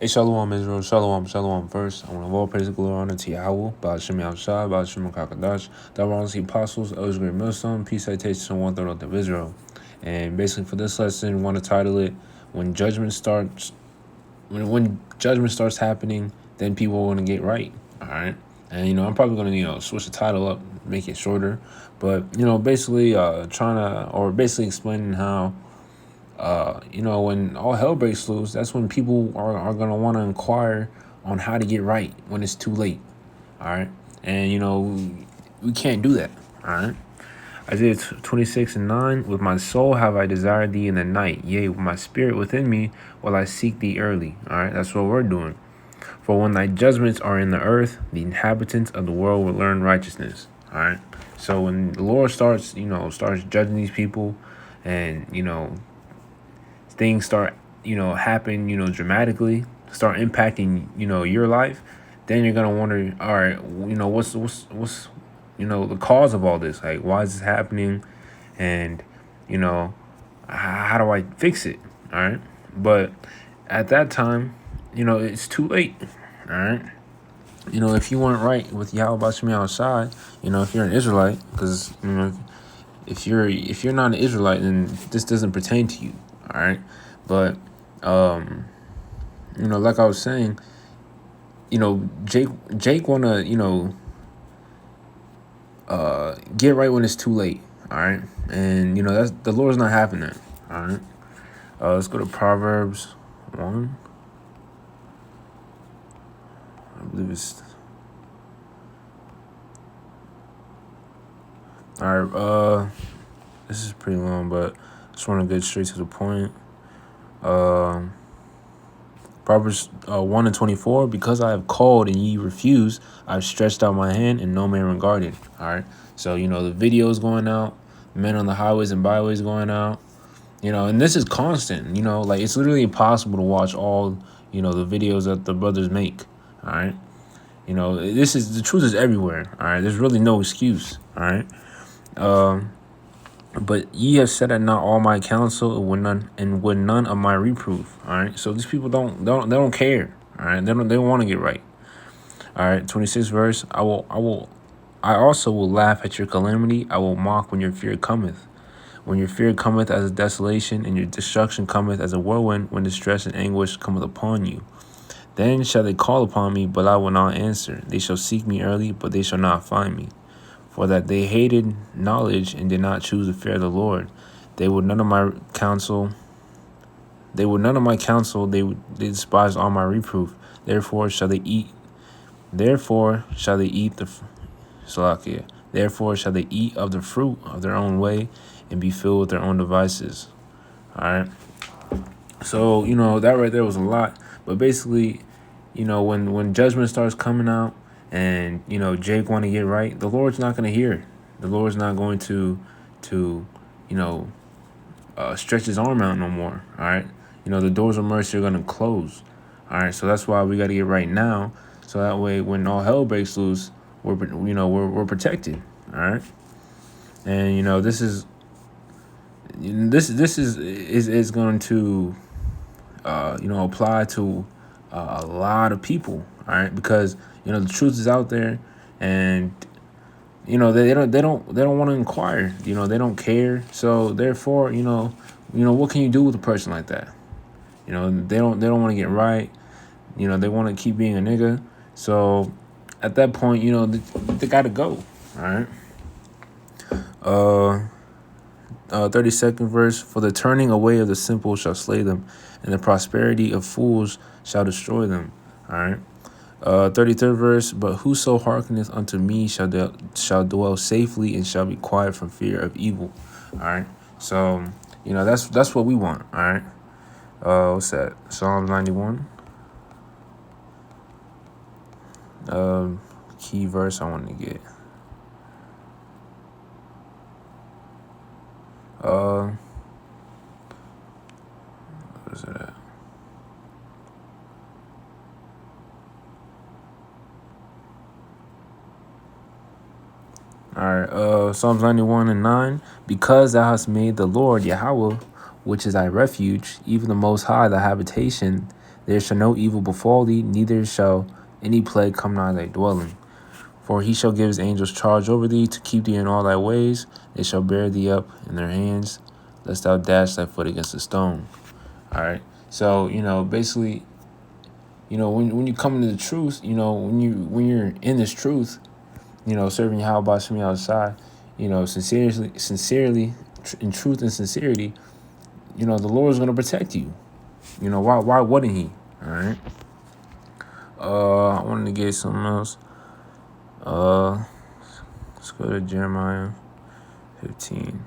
Hey, Shalom, Israel. Shalom, Shalom. First, I want to all praise and glory honor to Yahweh, Ba'ashem Yahushua, Ba'ashem Kakadash, the the apostles, elders, great millstone, peace, citation, and one third of Israel. And basically, for this lesson, we want to title it "When Judgment Starts." When judgment starts happening, then people are going to get right. All right, and I'm probably going to switch the title up, make it shorter, but basically basically explaining how. When all hell breaks loose, that's when people are going to want to inquire on how to get right when it's too late. All right. And, we can't do that. All right. Isaiah 26:9, with my soul have I desired thee in the night. Yea, with my spirit within me will I seek thee early. All right. That's what we're doing. For when thy judgments are in the earth, the inhabitants of the world will learn righteousness. All right. So when the Lord starts judging these people and, things start, happen, dramatically, start impacting, your life, then you're gonna wonder, all right, what's the cause of all this? Like, why is this happening? And, how do I fix it? All right. But at that time, it's too late. All right. If you weren't right with Yahweh Bashmi outside, if you're an Israelite, because, if you're not an Israelite, then this doesn't pertain to you. All right. But, like I was saying, Jake want to, get right when it's too late. All right. And, that's the Lord's not having that. All right. Let's go to Proverbs 1. I believe it's. All right. This is pretty long, but I just want to get straight to the point. Proverbs 1:24, because I have called and ye refuse, I've stretched out my hand and no man regarded. All right. So, the videos going out, men on the highways and byways going out, and this is constant, like it's literally impossible to watch all, the videos that the brothers make. All right. The truth is everywhere. All right. There's really no excuse. All right. But ye have said at not all my counsel, and would none of my reproof. All right. So these people don't care. All right. They don't want to get right. All right. 26th verse. I also will laugh at your calamity. I will mock when your fear cometh. When your fear cometh as a desolation, and your destruction cometh as a whirlwind, when distress and anguish cometh upon you. Then shall they call upon me, but I will not answer. They shall seek me early, but they shall not find me. For that they hated knowledge and did not choose the fear of the Lord. They would none of my counsel. They despised all my reproof. Therefore shall they eat the Salakia. Therefore shall they eat of the fruit of their own way, and be filled with their own devices. All right. So that right there was a lot, but basically, when judgment starts coming out, and Jake want to get right, the Lord's not going to hear. The Lord's not going to stretch his arm out no more. All right. The doors of mercy are going to close. All right. So that's why we got to get right now, so that way when all hell breaks loose, we're protected. All right. And this is going to apply to a lot of people. All right. Because the truth is out there, and they don't want to inquire. They don't care. So therefore, what can you do with a person like that? They don't want to get right. They want to keep being a nigga. So at that point, they gotta go. All right. 32nd verse. For the turning away of the simple shall slay them, and the prosperity of fools shall destroy them. All right. 33rd verse. But whoso hearkeneth unto me shall dwell safely, and shall be quiet from fear of evil. All right. So that's what we want. All right. What's that? Psalms 91. Key verse I want to get. Where's it at? All right. Psalms 91:9. Because thou hast made the Lord Yahweh, which is thy refuge, even the Most High thy habitation, There shall no evil befall thee, neither shall any plague come nigh thy dwelling. For he shall give his angels charge over thee to keep thee in all thy ways. They shall bear thee up in their hands, lest thou dash thy foot against a stone. All right. So, basically, when you come into the truth, when you're in this truth, serving Yahweh Shem outside, sincerely, in truth and sincerity, the Lord is going to protect you. Why wouldn't he? All right. I wanted to get something else. Let's go to Jeremiah 15.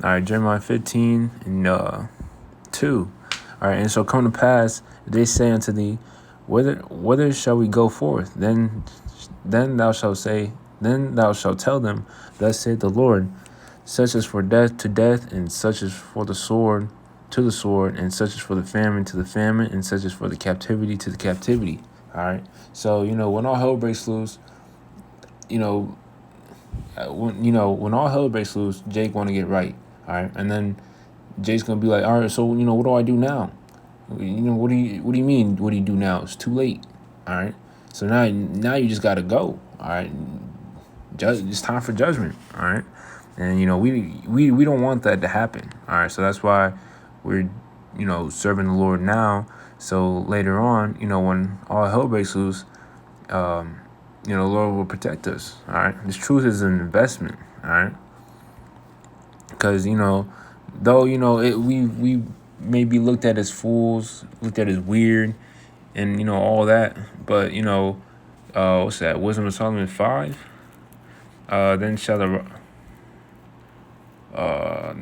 All right, Jeremiah 15 and 2. All right, and so come to pass, they say unto thee, whither shall we go forth? Then thou shalt tell them, thus saith the Lord, such is for death to death, and such is for the sword to the sword, and such is for the famine to the famine, and such is for the captivity to the captivity. All right. So, when all hell breaks loose, when all hell breaks loose, Jake want to get right. All right. And then Jake's going to be like, all right, so, what do I do now? What do you mean? What do you do now? It's too late. All right. So now you just got to go. All right. It's time for judgment. All right. And, we don't want that to happen. All right. So that's why we're, serving the Lord now. So later on, when all hell breaks loose, the Lord will protect us. All right. This truth is an investment. All right. Because, though, we may be looked at as fools, looked at as weird, and, all that. But, what's that? Wisdom of Solomon 5. Then shall the... let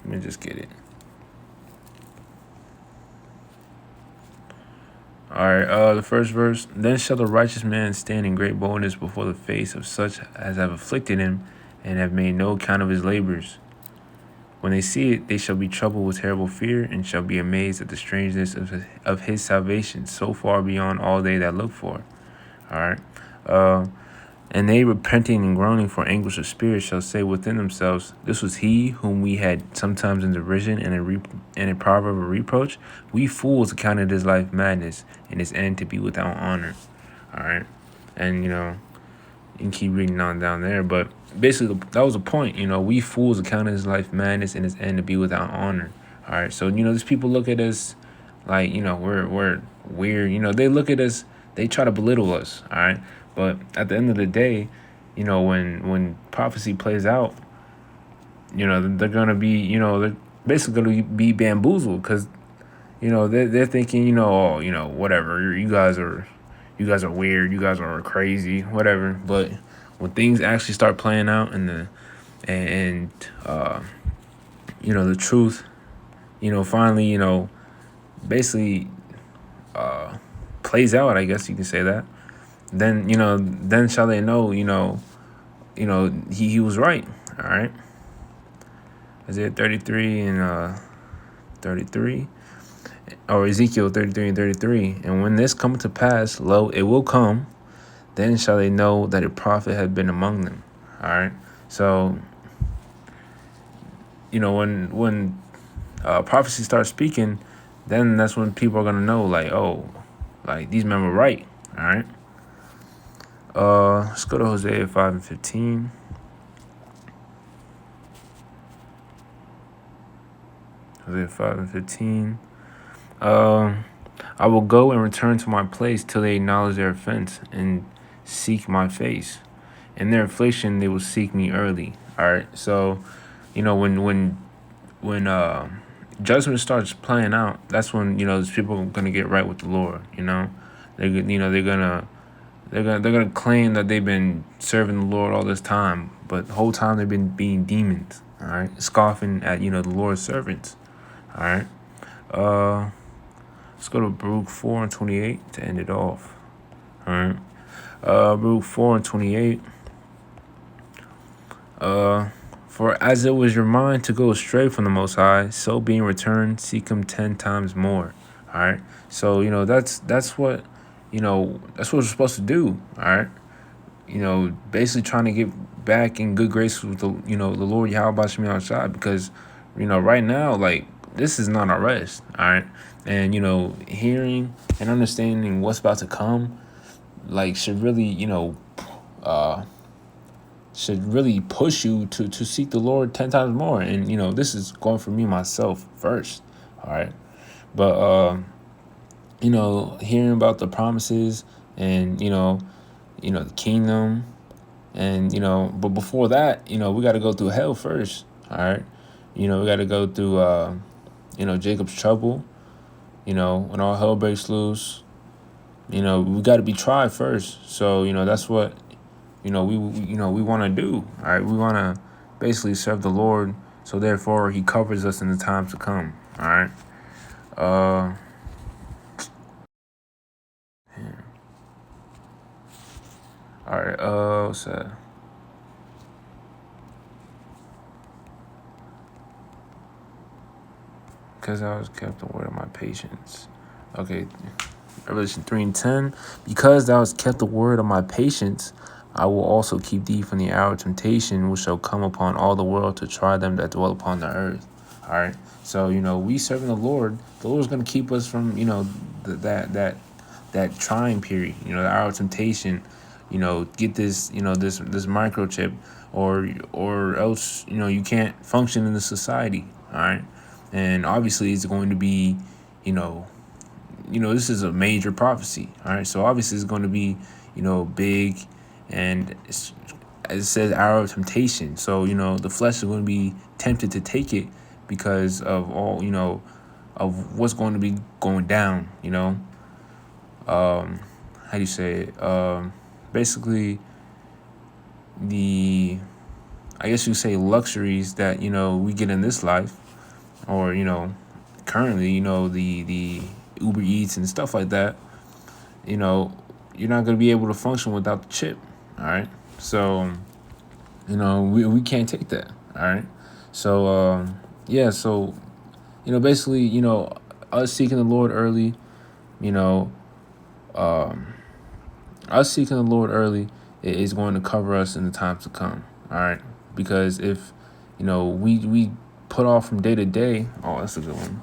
me just get it. All right, the first verse. Then shall the righteous man stand in great boldness before the face of such as have afflicted him, and have made no account of his labors. When they see it, they shall be troubled with terrible fear, and shall be amazed at the strangeness of his salvation, so far beyond all they that look for. All right. And they, repenting and groaning for anguish of spirit, shall say within themselves, this was he whom we had sometimes in derision and a proverb of reproach. We fools accounted his life madness, and his end to be without honor. All right. And, you can keep reading on down there, but basically that was the point. We fools accounted his life madness, and his end to be without honor. All right. So, these people look at us like, we're weird. They look at us, they try to belittle us. All right. But at the end of the day, when prophecy plays out, they're gonna be, they're basically gonna be bamboozled, because, they're thinking, whatever, you guys are weird, you guys are crazy, whatever. But when things actually start playing out, and the truth, finally, basically plays out, I guess you can say that. Then then shall they know, he was right. All right. Isaiah 33 and 33, or Ezekiel 33 and 33. And when this cometh to pass, lo, it will come. Then shall they know that a prophet had been among them. All right. So, when prophecy starts speaking, then that's when people are gonna know, like, oh, like these men were right. All right. Let's go to Hosea 5 and 15. Hosea 5 and 15. I will go and return to my place till they acknowledge their offense and seek my face. In their affliction, they will seek me early. All right. So, when judgment starts playing out, that's when these people are gonna get right with the Lord. They're gonna claim that they've been serving the Lord all this time, but the whole time they've been being demons. All right, scoffing at the Lord's servants. All right. Let's go to Baruch 4 and 28 to end it off. All right. Baruch 4 and 28. For as it was your mind to go astray from the Most High, so being returned, seek him 10 times more. All right. So that's what that's what we're supposed to do. All right. Basically trying to get back in good grace with the the Lord Yahweh Shem outside, because right now, like, this is not our rest. All right. And, hearing and understanding what's about to come, like, should really, should really push you to seek the Lord 10 times more. And, this is going for me myself first. All right. But, hearing about the promises and, the kingdom and, but before that, we got to go through hell first. All right. We got to go through, Jacob's trouble, when all hell breaks loose. We got to be tried first. So, that's what, we want to do. All right. We want to basically serve the Lord. So therefore he covers us in the times to come. All right. Uh, all right. What's that? Because I was kept the word of my patience. Okay. Revelation 3:10. Because thou hast kept the word of my patience, I will also keep thee from the hour of temptation, which shall come upon all the world to try them that dwell upon the earth. All right. So, we serving the Lord. The Lord's going to keep us from, that trying period, the hour of temptation, get this, this microchip or else, you can't function in the society. All right. And obviously it's going to be, this is a major prophecy. All right. So obviously it's going to be, big, and as it says, hour of temptation. So, the flesh is going to be tempted to take it because of all, of what's going to be going down, how do you say it? Basically I guess you say luxuries that, we get in this life, or, currently, the Uber Eats and stuff like that, you're not going to be able to function without the chip. All right. So, we can't take that. All right. So, yeah. So, basically, us seeking the Lord early, you know, us seeking the Lord early is going to cover us in the times to come. All right. Because if, we put off from day to day, oh, that's a good one.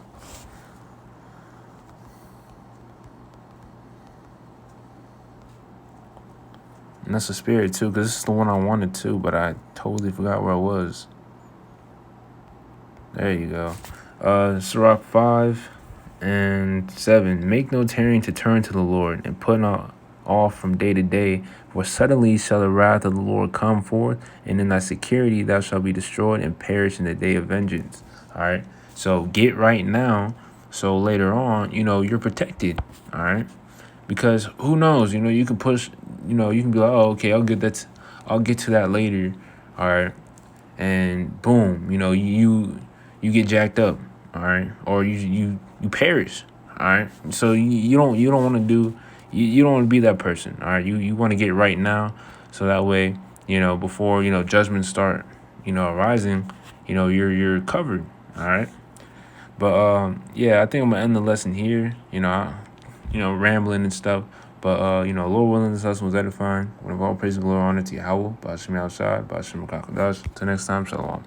And that's a spirit too, because this is the one I wanted to, but I totally forgot where I was. There you go. Sirach 5:7. Make no tarrying to turn to the Lord, and put not off from day to day, for suddenly shall the wrath of the Lord come forth, and in thy security thou shalt be destroyed and perish in the day of vengeance. All right. So get right now, so later on, you're protected. All right. Because who knows, you can push, you can be like, oh, okay, I'll get to that later. All right. And boom, you get jacked up. All right. Or you perish. All right. So you don't want to do, you don't want to be that person. All right. You want to get right now. So that way, before, judgments start, arising, you're covered. All right. But yeah, I think I'm gonna end the lesson here. Rambling and stuff. But Lord willing, this lesson was edifying. With all praise and glory, honor to Yahweh, Ba'ashim outside, Ba'ashim Kakadash. Till next time, Shalom.